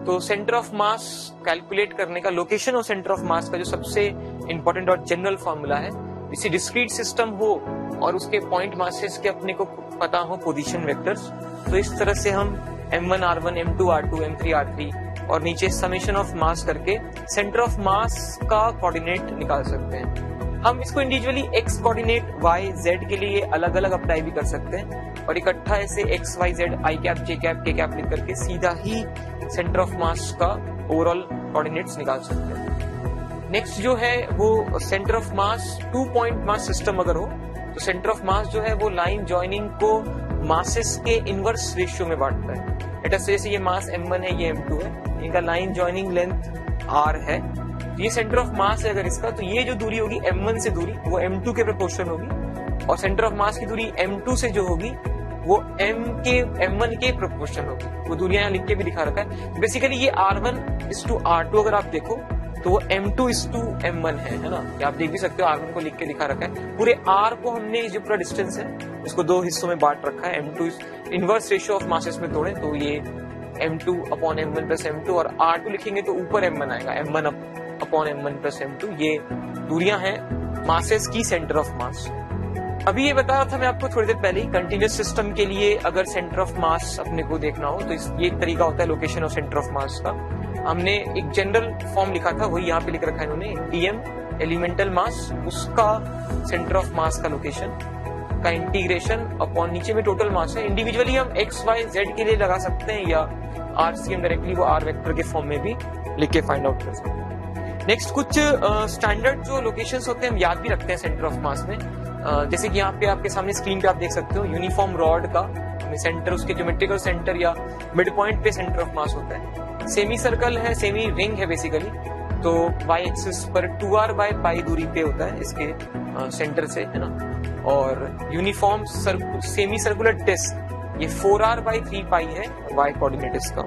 तो centre of mass calculate करने का, location of centre of mass का जो सबसे इंपॉर्टेंट और जनरल फॉर्मूला है, किसी डिस्क्रीट सिस्टम हो और उसके पॉइंट मासेस के अपने को पता हो पोजीशन वेक्टर्स, तो इस तरह से हम m1 r1 m2 r2 m3 r3 और नीचे समेशन ऑफ मास करके सेंटर ऑफ मास का कोऑर्डिनेट निकाल सकते हैं। हम इसको individually x coordinate y z के लिए अलग अलग अप्लाई भी कर सकते हैं और इकट्ठा ऐसे x y z i cap j cap k cap लिख करके सीधा ही सेंटर ऑफ मास का ओवरऑल कोऑर्डिनेट्स निकाल सकते हैं। नेक्स्ट जो है वो centre of mass, 2 point mass system अगर हो तो सेंटर ऑफ मास जो है वो लाइन जॉइनिंग को मासेस के इनवर्स रेशियो में बांटता है। लेट्स से जैसे ये मास m1 है, ये m2 है, इनका लाइन जॉइनिंग लेंथ r है, ये सेंटर ऑफ मास है अगर इसका, तो ये जो दूरी होगी m1 से दूरी वो m2 के प्रोपोर्शन होगी और सेंटर ऑफ मास की दूरी m2 से जो होगी वो m1 के प्रोपोर्शन होगी। वो दूरियां यहाँ लिख के भी दिखा रखा है। बेसिकली ये r1:r2 अगर आप देखो तो वो m2:m1 है ना, आप देख भी सकते हो, r1 को लिख के दिखा रखा है। पूरे r को हमने जो पूरा डिस्टेंस है उसको 2 हिस्सों में बांट रखा है। m2 inverse ratio of masses में तोड़े तो ये m2/m1 + m2 और r2 लिखेंगे तो ऊपर m1 आएगा, m1/m1 + m2। ये दूरियां हैं मासेस की सेंटर ऑफ मास। अभी ये बता रहा था मैं आपको थोड़ी देर पहले ही, कंटिन्यूअस सिस्टम के लिए अगर सेंटर ऑफ मास अपने को देखना हो तो ये एक तरीका होता है location of centre of mass का। हमने एक जनरल फॉर्म लिखा था, वही यहाँ पे लिख रखा है इन्होंने, dm एलिमेंटल मास, उसका सेंटर ऑफ मास का लोकेशन का इंटीग्रेशन अपॉन नीचे में टोटल मास है। इंडिविजुअली हम x y z के लिए लगा सकते हैं या RCM डायरेक्टली वो r वेक्टर के फॉर्म में भी लिख के फाइंड आउट कर सकते हैं। नेक्स्ट कुछ स्टैंडर्ड जो लोकेशंस होते हैं हम याद भी रखते हैं सेंटर ऑफ मास में। जैसे कि यहाँ पे आपके सामने स्क्रीन पे आप देख सकते हो, यूनिफॉर्म रॉड का सेंटर, उसके ज्योमेट्रिकल सेंटर या मिड पॉइंट पे सेंटर ऑफ मास होता है। सेमी सर्कल है, सेमी रिंग है बेसिकली, तो y एक्सिस पर 2r/π दूरी पे होता है इसके सेंटर से, है ना। और यूनिफॉर्म सेमी सर्कुलर डिस्क ये 4r/3π है y कोऑर्डिनेट इसका।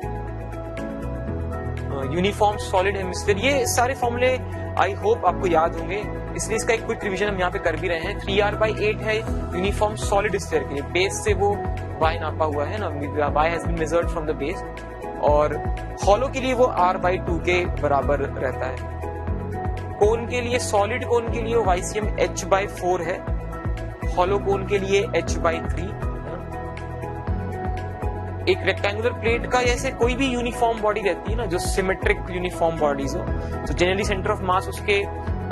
यूनिफॉर्म सॉलिड हेमिस्फीयर, ये सारे फॉर्मूले आई होप आपको याद होंगे, इसलिए इसका एक क्विक रिवीजन हम यहाँ पे कर भी रहे हैं। 3r/8 है यूनिफॉर्म सॉलिड स्फीयर के लिए, बेस से वो y नापा हुआ है ना, y has been measured from the base. और हॉलो के लिए वो r/2 के बराबर रहता है। कोन के लिए, सॉलिड कोन के लिए वो YCM h/4 है, हॉलो कोन के लिए h/3। एक रेक्टेंगुलर प्लेट का जैसे कोई भी यूनिफॉर्म बॉडी रहती है ना, जो सिमेट्रिक यूनिफॉर्म बॉडीज हो, तो जनरली सेंटर ऑफ मास उसके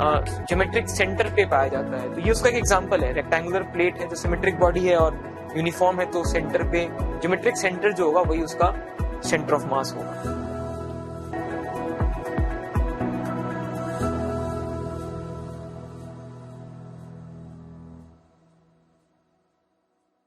ज्योमेट्रिक सेंटर पे पाया जाता है। तो ये उसका एक एग्जांपल है, रेक्टेंगुलर प्लेट है जो सिमेट्रिक बॉडी है और यूनिफॉर्म है, तो सेंटर पे ज्योमेट्रिक सेंटर जो होगा वही उसका सेंटर ऑफ मास होगा।